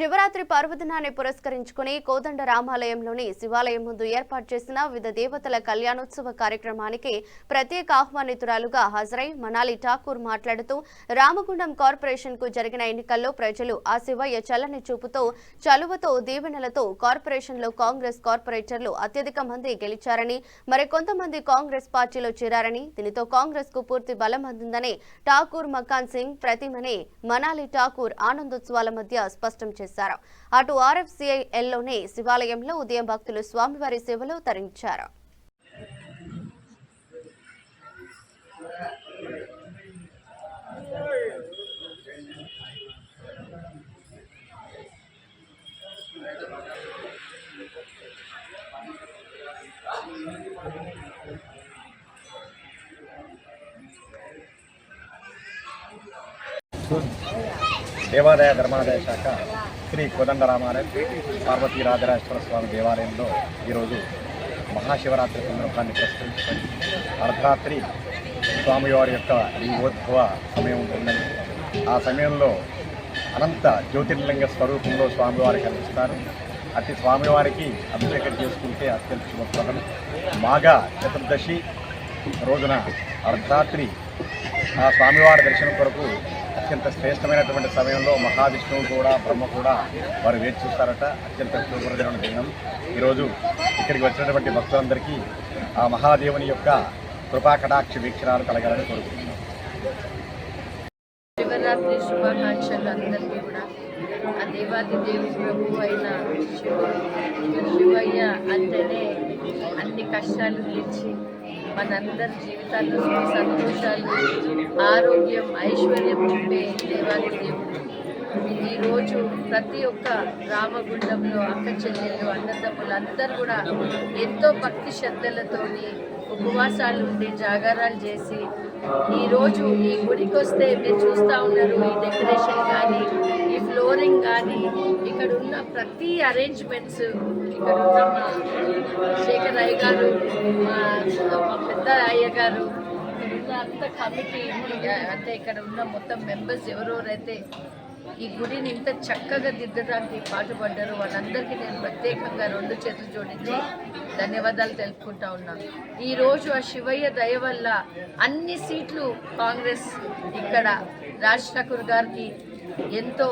శివరాత్రి పర్వదినాన్ని పురస్కరించుకుని కోదండ రామాలయంలోని శివాలయం ముందు ఏర్పాటు చేసిన వివిధ దేవతల కళ్యాణోత్సవ కార్యక్రమానికి ప్రత్యేక ఆహ్వానితురాలుగా హాజరై మనాలి ఠాకూర్ మాట్లాడుతూ రామగుండం కార్పొరేషన్ కు జరిగిన ఎన్నికల్లో ప్రజలు ఆ శివయ్య చల్లని చూపుతో చలువతో దీవెనలతో కార్పొరేషన్ లో కాంగ్రెస్ కార్పొరేటర్లు అత్యధిక మంది గెలిచారని మరికొంతమంది కాంగ్రెస్ పార్టీలో చేరారని దీనితో కాంగ్రెస్ కు పూర్తి బలం అందిందని ఠాకూర్ మకాన్ సింగ్ ప్రతిమని మనాలి ఠాకూర్ ఆనందోత్సవాల మధ్య స్పష్టం చేశారు. అటు ఆర్ఎఫ్సిఐఎల్లోని శివాలయంలో ఉదయం భక్తులు స్వామివారి సేవలో తరించారు. దేవాదాయ ధర్మాదాయ శాఖ శ్రీ కోదండ రామాలయం పార్వతీ రాజరాజేశ్వర స్వామి దేవాలయంలో ఈరోజు మహాశివరాత్రి సందర్భాన్ని పురస్కరించుకొని అర్ధరాత్రి స్వామివారి యొక్క లింగోద్భవ సమయం ఉంటుందని ఆ సమయంలో అనంత జ్యోతిర్లింగ స్వరూపంలో స్వామివారి కనిపిస్తారు. అట్టి స్వామివారికి అభిషేకం చేసుకుంటే అత్యంత శుభప్రదం. మాఘ చతుర్దశి రోజున అర్ధరాత్రి ఆ స్వామివారి దర్శనం కొరకు అత్యంత శ్రేష్టమైనటువంటి సమయంలో మహావిష్ణువు కూడా బ్రహ్మ కూడా వారు వేచి చూస్తారట. అత్యంత శుభప్రదమైన దినం. ఈరోజు ఇక్కడికి వచ్చినటువంటి భక్తులందరికీ ఆ మహాదేవుని యొక్క కృపాకటాక్ష వీక్షణాలు కలగాలని కోరుకుంటున్నాం. శివరాత్రి శుభాకాంక్షలు అందరికీ కూడా. ఆ దేవాది దేవి ప్రభు అయిన శివయ్య అంటేనే అన్ని కష్టాలు తీర్చి మనందరి జీవితాల్లో సంతోషాలు, ఆరోగ్యం, ఐశ్వర్యం నింపే దేవాది దేవుడు. ఈరోజు ప్రతి ఒక్క రామగుండంలో అక్క చెల్లెళ్ళు, అన్నదమ్ములు అందరూ కూడా ఎంతో భక్తి శ్రద్ధలతోని ఉపవాసాలు ఉండి జాగారాలు చేసి ఈరోజు ఈ గుడికి వస్తే మీరు చూస్తూ ఉన్నారు. ఈ డెకరేషన్ కానీ, ఈ ఫ్లోరింగ్ కానీ, ఇక్కడ ఉన్న ప్రతి అరేంజ్మెంట్స్, ఇక్కడ ఉన్న మా శేఖర్ అయ్య గారు, మా పెద్ద అయ్య గారు, ఇక్కడ ఉన్న అంత కమిటీ అంటే ఇక్కడ ఉన్న మొత్తం మెంబర్స్ ఎవరెవరైతే ఈ గుడిని ఇంత చక్కగా దిద్దడానికి పాటుపడ్డారు వాళ్ళందరికీ నేను ప్రత్యేకంగా 2 చేతులు జోడించి ధన్యవాదాలు తెలుపుకుంటా ఉన్నాను. ఈరోజు ఆ శివయ్య దయ వల్ల అన్ని సీట్లు కాంగ్రెస్ ఇక్కడ రాజ్ ఠాకూర్ గారికి ఎంతో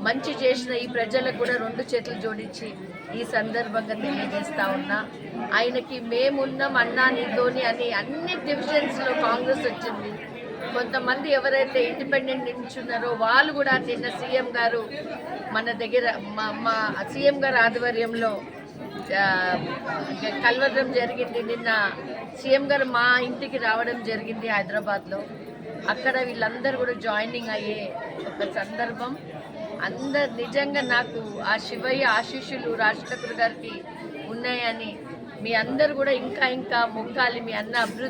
మంచి చేసిన ఈ ప్రజలకు కూడా 2 చేతులు జోడించి ఈ సందర్భంగా తెలియజేస్తా ఉన్నా. ఆయనకి మేమున్నాం అన్నా నీతోని అని అన్ని డివిజన్స్లో కాంగ్రెస్ వచ్చింది. కొంతమంది ఎవరైతే ఇండిపెండెంట్ నిల్చున్నారో వాళ్ళు కూడా నిన్న సీఎం గారు మన దగ్గర మా సీఎం గారు ఆధ్వర్యంలో కలవడం జరిగింది. నిన్న సీఎం గారు మా ఇంటికి రావడం జరిగింది హైదరాబాద్లో. అక్కడ వీళ్ళందరూ కూడా జాయినింగ్ అయ్యే ఒక సందర్భం. అందరు నిజంగా నాకు ఆ శివయ్య ఆశీస్సులు రాజ్ ఠాకూర్ గారికి ఉన్నాయని మీ అందరు కూడా ఇంకా మొక్కాలి. మీ అన్న అభివృద్ధి